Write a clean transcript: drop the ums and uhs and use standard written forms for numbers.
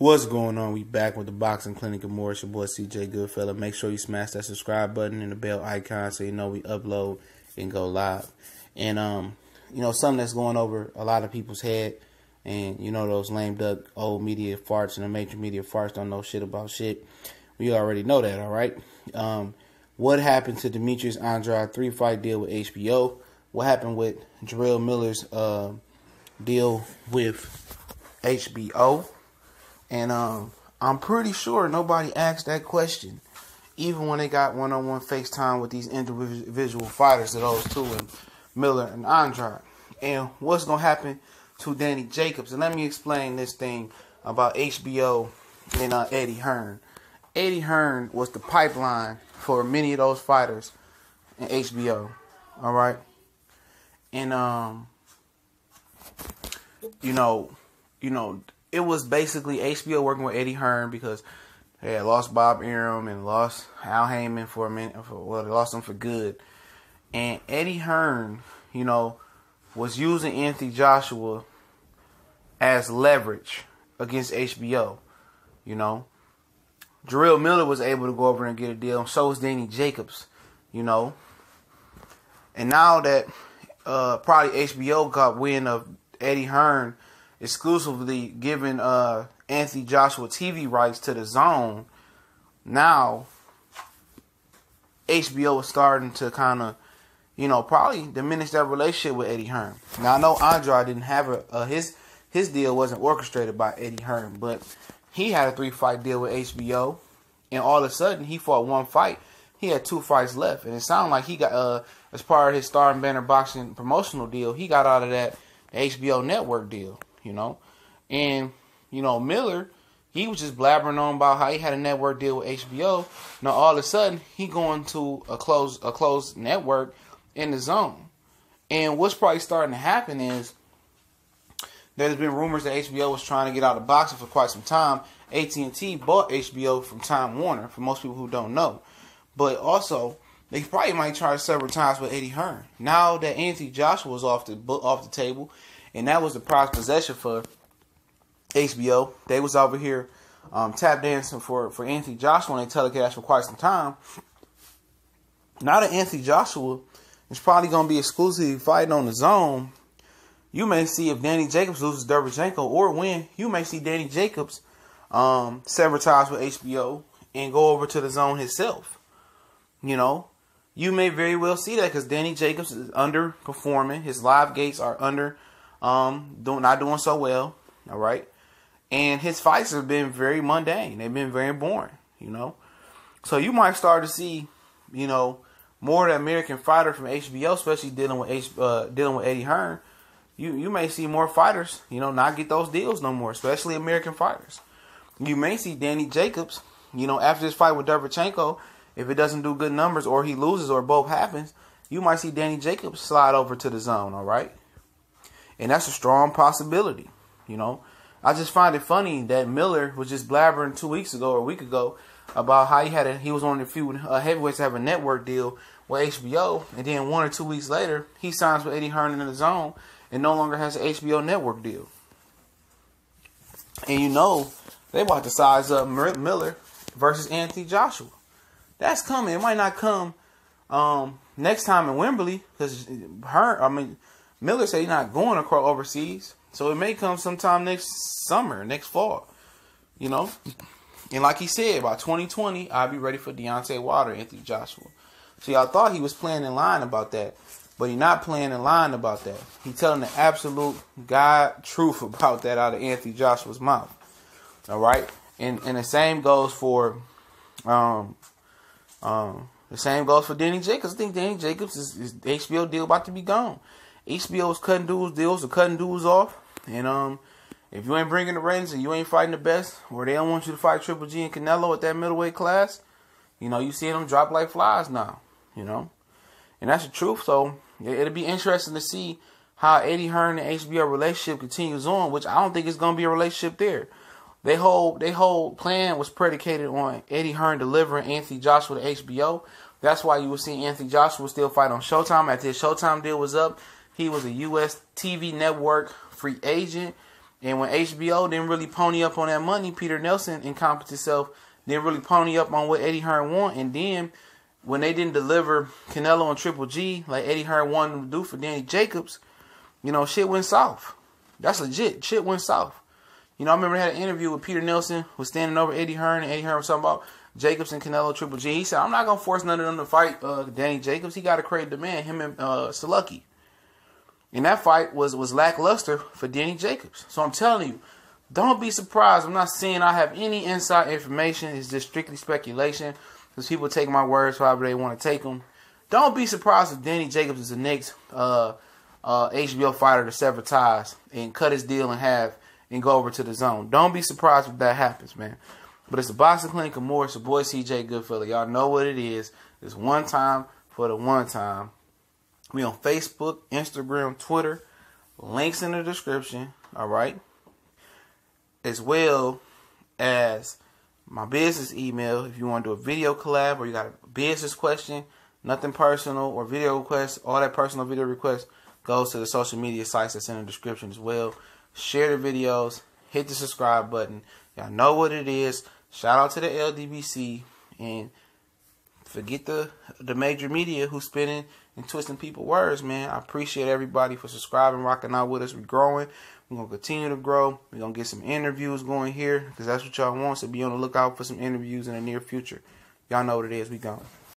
What's going on? We back with the Boxing Clinic and more. It's your boy CJ Goodfella. Make sure you smash that subscribe button and the bell icon so you know we upload and go live. And something that's going over a lot of people's head, and those lame duck old media farts and the major media farts don't know shit about shit. We already know that, all right? What happened to Demetrius Andrade 3-fight deal with HBO? What happened with Jarrell Miller's deal with HBO? And I'm pretty sure nobody asked that question, even when they got one-on-one FaceTime with these individual fighters, those two, and Miller and Andrade. And what's going to happen to Danny Jacobs? And let me explain this thing about HBO and Eddie Hearn. Eddie Hearn was the pipeline for many of those fighters in HBO, all right? And, it was basically HBO working with Eddie Hearn because they had lost Bob Arum and lost Al Heyman for a minute. They lost him for good. And Eddie Hearn, was using Anthony Joshua as leverage against HBO. Jarrell Miller was able to go over and get a deal, and so was Danny Jacobs. And now that probably HBO got wind of Eddie Hearn exclusively giving Anthony Joshua TV rights to the DAZN, now HBO is starting to kind of, probably diminish that relationship with Eddie Hearn. Now I know Andrade didn't have his deal wasn't orchestrated by Eddie Hearn, but he had a 3-fight deal with HBO, and all of a sudden he fought one fight. He had 2 fights left, and it sounded like he got as part of his Star and Banner Boxing promotional deal, he got out of that HBO network deal. And Miller, he was just blabbering on about how he had a network deal with HBO. Now all of a sudden he going to a closed network in the DAZN. And what's probably starting to happen is there's been rumors that HBO was trying to get out of boxing for quite some time. AT&T bought HBO from Time Warner, for most people who don't know. But also, they probably might try several times with Eddie Hearn. Now that Anthony Joshua was off the table, and that was the prized possession for HBO. They was over here tap dancing for Anthony Joshua, and they telecast for quite some time. Now that Anthony Joshua is probably going to be exclusively fighting on the DAZN, you may see if Danny Jacobs loses Derevchenko or win, you may see Danny Jacobs sever ties with HBO and go over to the DAZN himself. You may very well see that because Danny Jacobs is underperforming. His live gates are not doing so well. All right. And his fights have been very mundane. They've been very boring, So you might start to see, more of the American fighter from HBO, especially dealing with Eddie Hearn. You may see more fighters, not get those deals no more, especially American fighters. You may see Danny Jacobs, after this fight with Derevchenko, if it doesn't do good numbers or he loses or both happens, you might see Danny Jacobs slide over to the DAZN, all right? And that's a strong possibility, I just find it funny that Miller was just blabbering 2 weeks ago or a week ago about how he was one of the few heavyweights to have a network deal with HBO, and then 1 or 2 weeks later, he signs with Eddie Hearn in the DAZN and no longer has an HBO network deal. And they about to size up Miller versus Anthony Joshua. That's coming. It might not come next time in Wembley because Miller said he's not going across overseas, so it may come sometime next summer, next fall. And like he said, by 2020, I'll be ready for Deontay Wilder, Anthony Joshua. See, I thought he was playing in line about that, but he's not playing in line about that. He's telling the absolute God truth about that out of Anthony Joshua's mouth. All right, and the same goes for Danny Jacobs. I think Danny Jacobs is the HBO deal about to be gone. HBO is cutting dudes off, and if you ain't bringing the ratings and you ain't fighting the best, or they don't want you to fight Triple G and Canelo at that middleweight class, you see them drop like flies now, and that's the truth. So it'll be interesting to see how Eddie Hearn and HBO relationship continues on, which I don't think it's gonna be a relationship there. Their whole plan was predicated on Eddie Hearn delivering Anthony Joshua to HBO. That's why you will see Anthony Joshua still fight on Showtime. After his Showtime deal was up, he was a U.S. TV network free agent. And when HBO didn't really pony up on that money, Peter Nelson, incompetent self, didn't really pony up on what Eddie Hearn want. And then when they didn't deliver Canelo and Triple G like Eddie Hearn wanted them to do for Danny Jacobs, you know, shit went south. That's legit. Shit went south. You know, I remember I had an interview with Peter Nelson, was standing over Eddie Hearn, and Eddie Hearn was talking about Jacobs and Canelo, Triple G. He said, I'm not going to force none of them to fight Danny Jacobs. He got to create demand, him and Salucky. And that fight was lackluster for Danny Jacobs. So I'm telling you, don't be surprised. I'm not saying I have any inside information. It's just strictly speculation, because people take my words however they want to take them. Don't be surprised if Danny Jacobs is the next HBO fighter to sever ties and cut his deal in half and go over to the zone. Don't be surprised if that happens, man. But it's the Boxing Clinic and more. It's your boy CJ Goodfellow. Y'all know what it is. It's one time for the one time. We on Facebook, Instagram, Twitter. Links in the description. All right. As well as my business email. If you want to do a video collab or you got a business question, nothing personal, or video requests, all that personal video requests goes to the social media sites that's in the description as well. Share the videos. Hit the subscribe button. Y'all know what it is. Shout out to the LDBC. And forget the major media who's spinning and twisting people's words, man. I appreciate everybody for subscribing, rocking out with us. We're growing. We're going to continue to grow. We're going to get some interviews going here, because that's what y'all want. So be on the lookout for some interviews in the near future. Y'all know what it is. We going.